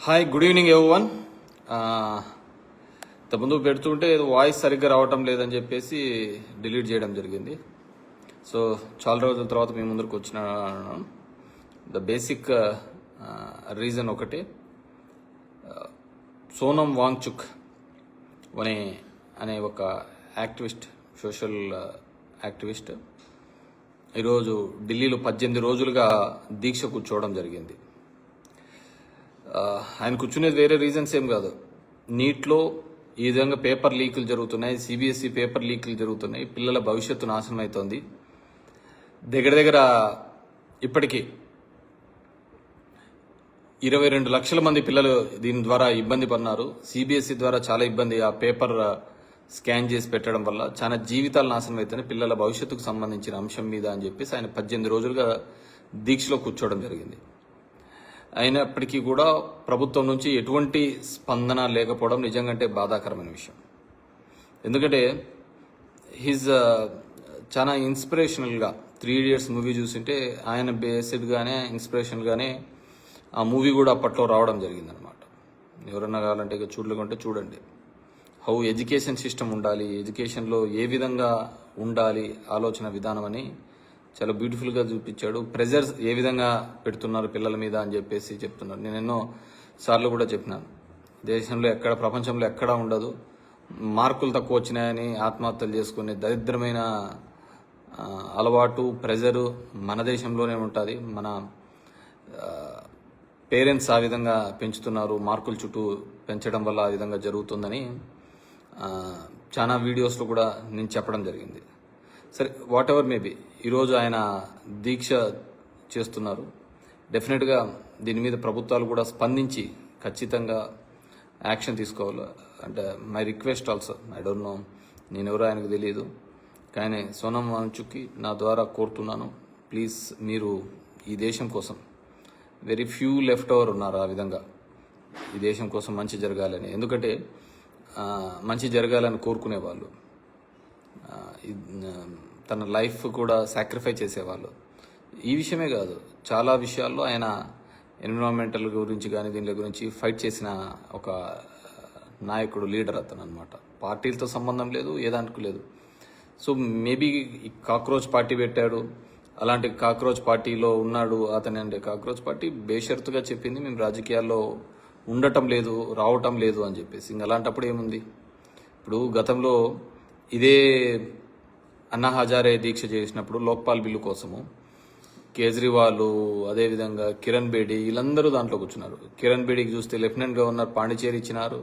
Hi, good evening everyone. ఇంతకుముందు పెడుతుంటే voice సరిగ్గా రావటం లేదని చెప్పేసి డిలీట్ చేయడం జరిగింది. సో చాలా రోజుల తర్వాత మీ ముందరకు వచ్చిన ద బేసిక్ రీజన్ ఒకటి, సోనం వాంగ్చుక్ అనే ఒక యాక్టివిస్ట్, సోషల్ యాక్టివిస్ట్ ఈరోజు ఢిల్లీలో 18 రోజులుగా దీక్ష కూర్చోవడం జరిగింది. ఆయన కూర్చునేది వేరే రీజన్స్ ఏం కాదు. నీట్లో ఈ విధంగా పేపర్ లీకులు జరుగుతున్నాయి, సిబిఎస్ఈ పేపర్ లీకులు జరుగుతున్నాయి, పిల్లల భవిష్యత్తు నాశనం అవుతోంది. దగ్గర ఇప్పటికీ 22 లక్షల మంది పిల్లలు దీని ద్వారా ఇబ్బంది పడినారు. సిబిఎస్ఈ ద్వారా చాలా ఇబ్బంది, ఆ పేపర్ స్కాన్ చేసి పెట్టడం వల్ల చాలా జీవితాలు నాశనం అవుతున్నాయి పిల్లల భవిష్యత్తుకు సంబంధించిన అంశం మీద అని చెప్పేసి ఆయన 18 రోజులుగా దీక్షలో కూర్చోవడం జరిగింది. అయినప్పటికీ కూడా ప్రభుత్వం నుంచి ఎటువంటి స్పందన లేకపోవడం నిజంగా బాధాకరమైన విషయం. ఎందుకంటే హీజ్ చాలా ఇన్స్పిరేషనల్గా 3 Idiots మూవీ చూసింటే ఆయన బేస్డ్గానే ఇన్స్పిరేషన్గానే ఆ మూవీ కూడా అప్పట్లో రావడం జరిగిందనమాట. ఎవరన్నా కావాలంటే ఇక చూడలేకుంటే చూడండి. హౌ ఎడ్యుకేషన్ సిస్టమ్ ఉండాలి, ఎడ్యుకేషన్లో ఏ విధంగా ఉండాలి ఆలోచన విధానం అని చాలా బ్యూటిఫుల్గా చూపించాడు. ప్రెజర్స్ ఏ విధంగా పెడుతున్నారు పిల్లల మీద అని చెప్పేసి చెప్తున్నారు. నేను ఎన్నో సార్లు కూడా చెప్పినాను, దేశంలో ఎక్కడ, ప్రపంచంలో ఎక్కడా ఉండదు మార్కులు తక్కువ వచ్చినాయని ఆత్మహత్యలు చేసుకునే దరిద్రమైన అలవాటు, ప్రెజరు మన దేశంలోనే ఉంటుంది. మన పేరెంట్స్ ఆ విధంగా పెంచుతున్నారు, మార్కుల చుట్టూ పెంచడం వల్ల ఆ విధంగా జరుగుతుందని చాలా వీడియోస్లో కూడా నేను చెప్పడం జరిగింది. సరే, వాట్ ఎవర్ మేబీ, ఈరోజు ఆయన దీక్ష చేస్తున్నారు. డెఫినెట్గా దీని మీద ప్రభుత్వాలు కూడా స్పందించి ఖచ్చితంగా యాక్షన్ తీసుకోవాలి. అంటే my request also, I don't know, నేనెవరో ఆయనకు తెలియదు, కానీ సోనం వాంగ్చుక్కి నా ద్వారా కోరుతున్నాను, ప్లీజ్ మీరు ఈ దేశం కోసం, వెరీ ఫ్యూ లెఫ్ట్ ఓవర్ ఉన్నారు ఆ విధంగా ఈ దేశం కోసం మంచి జరగాలని. ఎందుకంటే మంచి జరగాలని కోరుకునేవాళ్ళు, తన లైఫ్ కూడా సాక్రిఫై చేసేవాళ్ళు. ఈ విషయమే కాదు, చాలా విషయాల్లో ఆయన ఎన్విరాన్మెంటల్ గురించి కానీ దీని గురించి ఫైట్ చేసిన ఒక నాయకుడు, లీడర్ అతను అనమాట. పార్టీలతో సంబంధం లేదు, ఏదానికి లేదు. సో మేబీ కాక్రోచ్ పార్టీ పెట్టాడు, అలాంటి కాక్రోచ్ పార్టీలో ఉన్నాడు అతని. అంటే కాక్రోచ్ పార్టీ బేషరతుగా చెప్పింది మేము రాజకీయాల్లో ఉండటం లేదు, రావటం లేదు అని చెప్పేసి. ఇంక అలాంటప్పుడు ఏముంది? ఇప్పుడు గతంలో ఇదే అన్నా హజారే దీక్ష చేసినప్పుడు లోక్పాల్ బిల్లు కోసము కేజ్రీవాల్, అదేవిధంగా కిరణ్ బేడి, వీళ్ళందరూ దాంట్లో కూర్చున్నారు. కిరణ్ బేడికి చూస్తే లెఫ్టినెంట్ గవర్నర్ పాండిచేరి ఇచ్చినారు,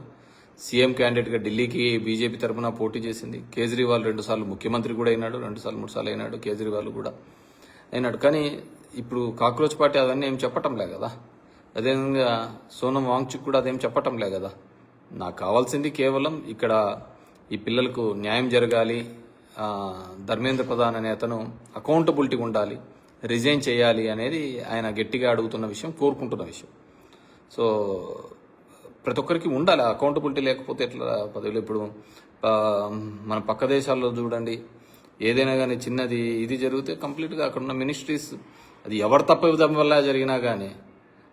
సీఎం క్యాండిడేట్గా ఢిల్లీకి బీజేపీ తరఫున పోటీ చేసింది. కేజ్రీవాల్ 2 సార్లు ముఖ్యమంత్రి కూడా అయినాడు, 2 సార్లు 3 సార్లు అయినాడు, కేజ్రీవాల్ కూడా అయినాడు. కానీ ఇప్పుడు కాక్రోచ్ పార్టీ అవన్నీ ఏం చెప్పటంలే కదా. అదేవిధంగా సోనం వాంగ్చుక్ కూడా అదేం చెప్పటంలే కదా. నాకు కావాల్సింది కేవలం ఇక్కడ ఈ పిల్లలకు న్యాయం జరగాలి, ధర్మేంద్ర ప్రధాన్ అనే అతను అకౌంటబిలిటీ ఉండాలి, రిజైన్ చేయాలి అనేది ఆయన గట్టిగా అడుగుతున్న విషయం, కోరుకుంటున్న విషయం. సో ప్రతి ఒక్కరికి ఉండాలి అకౌంటబిలిటీ, లేకపోతే ఎట్లా పదవులు. ఇప్పుడు మన పక్క దేశాల్లో చూడండి, ఏదైనా కానీ చిన్నది ఇది జరిగితే కంప్లీట్గా అక్కడ ఉన్న మినిస్ట్రీస్, అది ఎవరు తప్పిదం వల్ల జరిగినా కానీ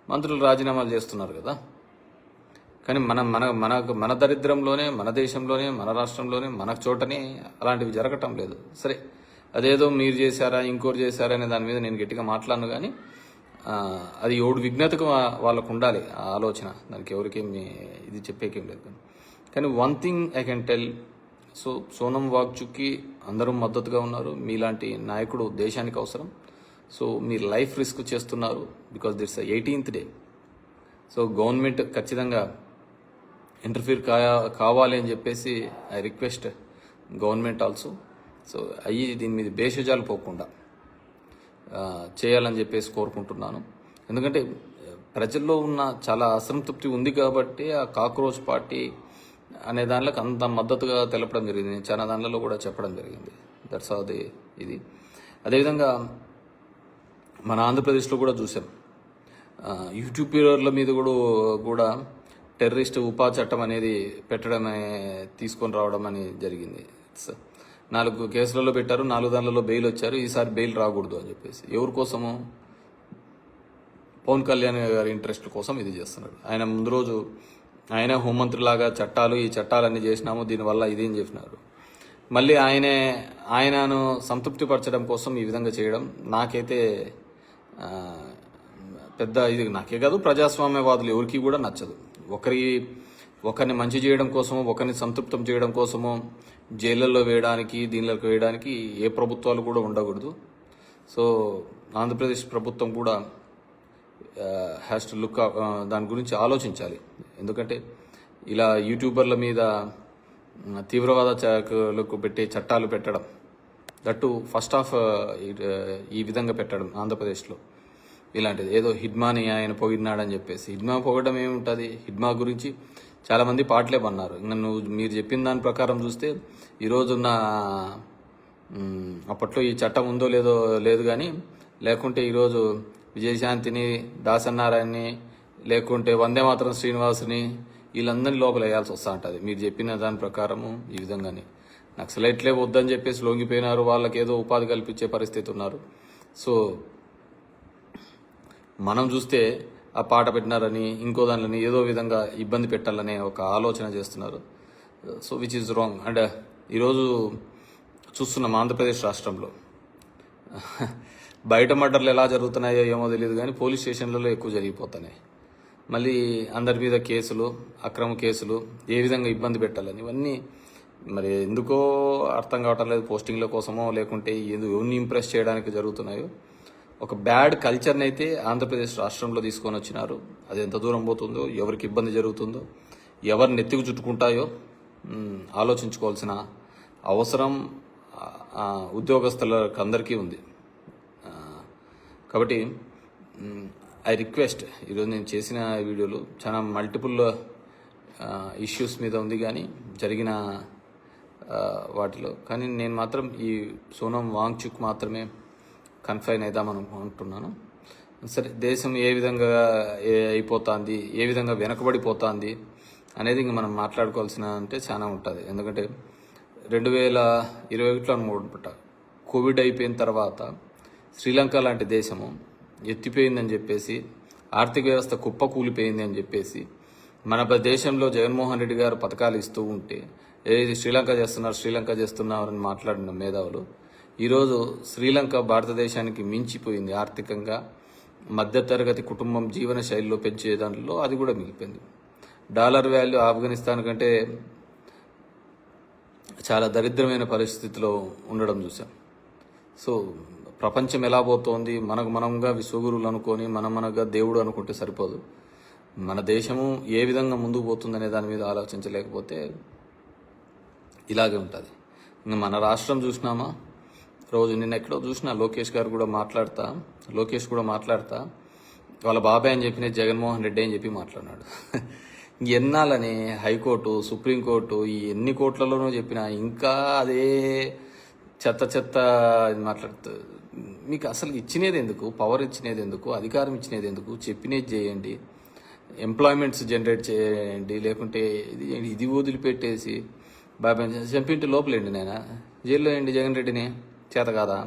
మంత్రులు రాజీనామాలు చేస్తున్నారు కదా. కానీ మన దరిద్రంలోనే, మన దేశంలోనే, మన రాష్ట్రంలోనే, మన చోటనే అలాంటివి జరగటం లేదు. సరే, అదేదో మీరు చేశారా, ఇంకోరు చేశారా అనే దాని మీద నేను గట్టిగా మాట్లాడను. కానీ అది ఎవడు విఘ్నతకు వాళ్ళకు ఉండాలి ఆ ఆలోచన, దానికి ఎవరికేమి ఇది చెప్పేకేం లేదు. కానీ one thing I can tell, so Sonam వాంగ్చుక్కి అందరూ మద్దతుగా ఉన్నారు. మీలాంటి నాయకుడు దేశానికి అవసరం. సో మీరు లైఫ్ రిస్క్ చేస్తున్నారు, because that's 18th day. So government ఖచ్చితంగా ఇంటర్ఫీర్ కావాలి అని చెప్పేసి I request government also. So దీని మీద భేషజాలు పోకుండా చేయాలని చెప్పేసి కోరుకుంటున్నాను. ఎందుకంటే ప్రజల్లో ఉన్న చాలా అసంతృప్తి ఉంది కాబట్టి ఆ కాక్రోచ్ పార్టీ అనే దానిలోకి అంత మద్దతుగా తెలపడం జరిగింది. నేను చాలా దానిలో కూడా చెప్పడం జరిగింది. దట్స్ అది ఇది. అదేవిధంగా మన ఆంధ్రప్రదేశ్లో కూడా చూసాం, యూట్యూబర్ల మీద కూడా టెర్రరిస్ట్ ఉపా చట్టం అనేది పెట్టడమే, తీసుకొని రావడం అని జరిగింది. 4 కేసులలో పెట్టారు, 4 దానిలలో బెయిల్ వచ్చారు. ఈసారి బెయిల్ రాకూడదు అని చెప్పేసి. ఎవరి కోసము? పవన్ కళ్యాణ్ గారి ఇంట్రెస్ట్ కోసం ఇది చేస్తున్నాడు. ఆయన ముందు రోజు ఆయన హోంమంత్రిలాగా ఈ చట్టాలన్నీ చేసినాము, దీనివల్ల ఇదేం చెప్పినారు. మళ్ళీ ఆయనను సంతృప్తిపరచడం కోసం ఈ విధంగా చేయడం నాకైతే పెద్ద ఇది నాకే కాదు, ప్రజాస్వామ్యవాదులు ఎవరికి కూడా నచ్చదు. ఒకరిని మంచి చేయడం కోసమో, ఒకరిని సంతృప్తం చేయడం కోసమో జైళ్ళల్లో వేయడానికి, దీనిలోకి వేయడానికి ఏ ప్రభుత్వాలు కూడా ఉండకూడదు. సో ఆంధ్రప్రదేశ్ ప్రభుత్వం కూడా హ్యాస్ టు లుక్ దాని గురించి ఆలోచించాలి. ఎందుకంటే ఇలా యూట్యూబర్ల మీద తీవ్రవాద శాఖలకు పెట్టే చట్టాలు పెట్టడం, దట్టు ఫస్ట్ ఆఫ్ ఈ విధంగా పెట్టడం ఆంధ్రప్రదేశ్లో ఇలాంటిది ఏదో హిడ్మాని ఆయన పొగిడినాడని చెప్పేసి. హిడ్మా పొగడం ఏముంటుంది? హిడ్మా గురించి చాలామంది పాటలే పన్నారు. మీరు చెప్పిన దాని ప్రకారం చూస్తే ఈరోజున్న అప్పట్లో ఈ చట్టం ఉందో లేదు కానీ, లేకుంటే ఈరోజు విజయశాంతిని, దాసనారాయణని, లేకుంటే వందే మాతరం శ్రీనివాసుని వీళ్ళందరినీ లోపల వేయాల్సి వస్తూ ఉంటుంది. మీరు చెప్పిన దాని ప్రకారము ఈ విధంగానే నక్సలైట్లే వద్దని చెప్పేసి లొంగిపోయినారు, వాళ్ళకి ఏదో ఉపాధి కల్పించే పరిస్థితి ఉన్నారు. సో మనం చూస్తే ఆ పాట పెట్టినారని ఇంకో దానిని ఏదో విధంగా ఇబ్బంది పెట్టాలనే ఒక ఆలోచన చేస్తున్నారు. So which is wrong. And ఈరోజు చూస్తున్నాం ఆంధ్రప్రదేశ్ రాష్ట్రంలో బయట మర్డర్లు ఎలా జరుగుతున్నాయో ఏమో తెలియదు కానీ పోలీస్ స్టేషన్లలో ఎక్కువ జరిగిపోతున్నాయి. మళ్ళీ అందరి మీద కేసులు, అక్రమ కేసులు, ఏ విధంగా ఇబ్బంది పెట్టాలని ఇవన్నీ మరి ఎందుకో అర్థం కావటం లేదు. పోస్టింగ్ల కోసమో లేకుంటే ఎవరిని ఇంప్రెస్ చేయడానికి జరుగుతున్నాయో ఒక బ్యాడ్ కల్చర్ని అయితే ఆంధ్రప్రదేశ్ రాష్ట్రంలో తీసుకొని వచ్చినారు. అది ఎంత దూరం పోతుందో, ఎవరికి ఇబ్బంది జరుగుతుందో, ఎవరిని ఎత్తుకు చుట్టుకుంటాయో ఆలోచించుకోవాల్సిన అవసరం ఉద్యోగస్తులకు అందరికీ ఉంది. కాబట్టి ఐ రిక్వెస్ట్, ఈరోజు నేను చేసిన వీడియోలు చాలా మల్టిపుల్ ఇష్యూస్ మీద ఉంది కానీ జరిగిన వాటిలో, కానీ నేను మాత్రం ఈ సోనం వాంగ్చుక్ మాత్రమే కన్ఫైన్ అవుదామని అనుకుంటున్నాను. సరే, దేశం ఏ విధంగా అయిపోతుంది, ఏ విధంగా వెనకబడిపోతుంది అనేది ఇంక మనం మాట్లాడుకోవాల్సిన అంటే చాలా ఉంటుంది. ఎందుకంటే 2021లో అనుకుంటా కోవిడ్ అయిపోయిన తర్వాత శ్రీలంక లాంటి దేశము ఎత్తిపోయిందని చెప్పేసి, ఆర్థిక వ్యవస్థ కుప్పకూలిపోయింది అని చెప్పేసి మన దేశంలో జగన్మోహన్ రెడ్డి గారు పథకాలు ఇస్తూ ఉంటే ఏది శ్రీలంక చేస్తున్నారని మాట్లాడిన మేధావులు ఈరోజు శ్రీలంక భారతదేశానికి మించిపోయింది ఆర్థికంగా. మధ్యతరగతి కుటుంబం జీవన శైలిలో పెంచే దాంట్లో అది కూడా మిగిలిపోయింది. డాలర్ వాల్యూ ఆఫ్ఘనిస్తాన్ కంటే చాలా దరిద్రమైన పరిస్థితిలో ఉండడం చూసాం. సో ప్రపంచం ఎలా పోతోంది, మనంగా విశ్వగురువులు అనుకొని మనగా దేవుడు అనుకుంటే సరిపోదు. మన దేశము ఏ విధంగా ముందుకు పోతుందనే దాని మీద ఆలోచించలేకపోతే ఇలాగే ఉంటుంది. ఇంకా మన రాష్ట్రం చూసినామా, రోజు నిన్న ఎక్కడో చూసినా లోకేష్ కూడా మాట్లాడతా వాళ్ళ బాబాయ్ అని చెప్పిన జగన్మోహన్ రెడ్డి అని చెప్పి మాట్లాడినాడు. ఎన్నాలని హైకోర్టు, సుప్రీంకోర్టు, ఈ ఎన్ని కోట్లలోనూ చెప్పినా ఇంకా అదే చెత్త మాట్లాడుతుంది. మీకు అసలు ఇచ్చినది ఎందుకు? పవర్ ఇచ్చినది ఎందుకు? అధికారం ఇచ్చినది ఎందుకు? చెప్పినది చేయండి, ఎంప్లాయ్మెంట్స్ జనరేట్ చేయండి. లేకుంటే ఇది వదిలిపెట్టేసి బాబాయ్ చంపింటి లోపలేండి, నేను జైల్లో వేయండి జగన్ రెడ్డిని. చేత కాదా?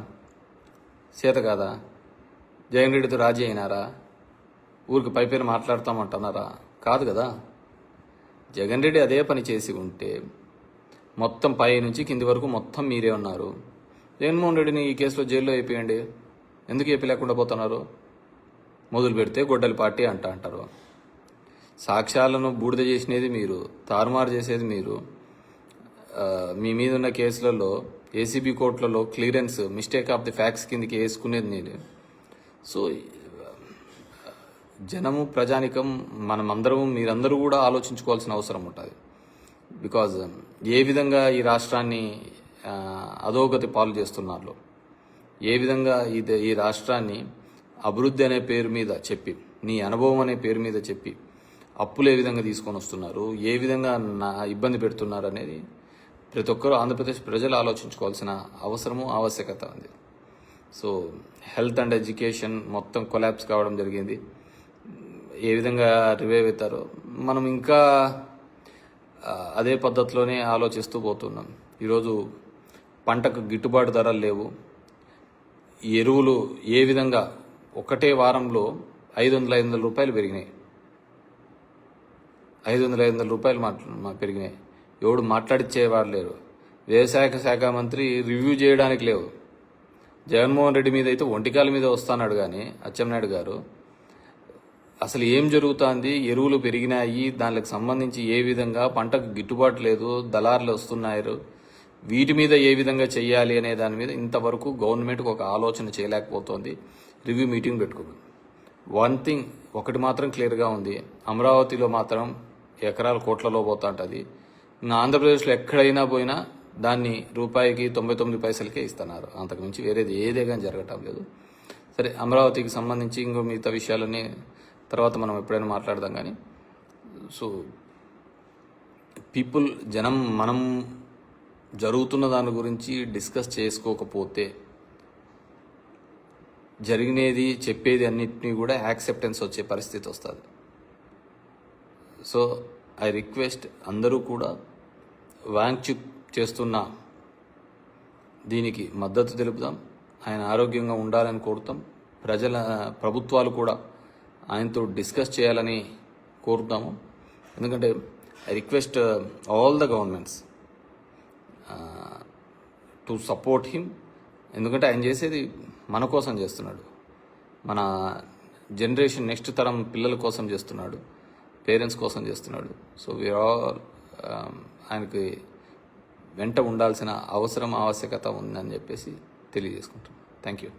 జగన్ రెడ్డితో రాజీ అయినారా? ఊరికి పైపైన మాట్లాడతామంటున్నారా? కాదు కదా. జగన్ రెడ్డి అదే పని చేసి ఉంటే మొత్తం పై నుంచి కింది వరకు మొత్తం మీరే ఉన్నారు. జగన్మోహన్ రెడ్డిని ఈ కేసులో జైల్లో వేపియండి. ఎందుకు వేయలేకుండా పోతున్నారు? మొదలు పెడితే గొడ్డలి పార్టీ అంటారు. సాక్ష్యాలను బూడిద చేసినది మీరు, తారుమారు చేసేది మీరు. మీ మీద ఉన్న కేసులలో ఏసీబీ కోర్టులలో clearance mistake of the facts కిందకి వేసుకునేది నేను. సో జనము, ప్రజానికం, మీరందరూ కూడా ఆలోచించుకోవాల్సిన అవసరం ఉంటుంది. బికాజ్ ఏ విధంగా ఈ రాష్ట్రాన్ని అధోగతి పాలు చేస్తున్నారు, ఏ విధంగా ఈ రాష్ట్రాన్ని అభివృద్ధి అనే పేరు మీద చెప్పి, నీ అనుభవం అనే పేరు మీద చెప్పి అప్పులు ఏ విధంగా తీసుకొని వస్తున్నారు, ఏ విధంగా ఇబ్బంది పెడుతున్నారు అనేది ప్రతి ఒక్కరూ ఆంధ్రప్రదేశ్ ప్రజలు ఆలోచించుకోవాల్సిన అవసరము, ఆవశ్యకత ఉంది. సో హెల్త్ అండ్ ఎడ్యుకేషన్ మొత్తం కొలాప్స్ కావడం జరిగింది. ఏ విధంగా రివైవ్ అవుతారో మనం ఇంకా అదే పద్ధతిలోనే ఆలోచిస్తూ పోతున్నాం. ఈరోజు పంటకు గిట్టుబాటు ధరలు లేవు. ఎరువులు ఏ విధంగా ఒకటే వారంలో 500 రూపాయలు పెరిగినాయి. 500 రూపాయలు పెరిగినాయి. ఎవడు మాట్లాడిచ్చేవారు లేరు. వ్యవసాయ శాఖ మంత్రి రివ్యూ చేయడానికి లేవు. జగన్మోహన్ రెడ్డి మీద అయితే ఒంటికాల మీద వస్తున్నాడు కానీ అచ్చెన్నాయుడు గారు అసలు ఏం జరుగుతుంది, ఎరువులు పెరిగినాయి, దానికి సంబంధించి ఏ విధంగా పంటకు గిట్టుబాటు లేదు, దళారులు వస్తున్నారు, వీటి మీద ఏ విధంగా చేయాలి అనే దాని మీద ఇంతవరకు గవర్నమెంట్కి ఒక ఆలోచన చేయలేకపోతుంది. రివ్యూ మీటింగ్ పెట్టుకుంది. వన్ థింగ్ ఒకటి మాత్రం క్లియర్గా ఉంది, అమరావతిలో మాత్రం ఎకరాల కోట్లలో పోతా ఉంటుంది. ఇంకా ఆంధ్రప్రదేశ్లో ఎక్కడైనా పోయినా దాన్ని రూపాయికి 99 పైసలకే ఇస్తున్నారు. అంతకుమించి వేరేది ఏదే కానీ జరగటం లేదు. సరే, అమరావతికి సంబంధించి ఇంకో మిగతా విషయాలన్నీ తర్వాత మనం ఎప్పుడైనా మాట్లాడదాం. కానీ సో జనం మనం జరుగుతున్న దాని గురించి డిస్కస్ చేసుకోకపోతే జరిగినది చెప్పేది అన్నిటినీ కూడా యాక్సెప్టెన్స్ వచ్చే పరిస్థితి వస్తుంది. సో ఐ రిక్వెస్ట్ అందరూ కూడా వాంగ్చుక్ చేస్తున్న దీనికి మద్దతు తెలుపుదాం. ఆయన ఆరోగ్యంగా ఉండాలని కోరుతాం. ప్రభుత్వాలు కూడా ఆయనతో డిస్కస్ చేయాలని కోరుతాము. ఎందుకంటే I request all the governments to support him. ఎందుకంటే ఆయన చేసేది మన కోసం చేస్తున్నాడు, మన జనరేషన్ నెక్స్ట్ తరం పిల్లల కోసం చేస్తున్నాడు, పేరెంట్స్ కోసం చేస్తున్నాడు. సో వీఆర్ ఆల్ ఆయనకి వెంట ఉండాల్సిన అవసరం ఆవశ్యకత ఉందని చెప్పేసి తెలియజేసుకుంటున్నాను. Thank you.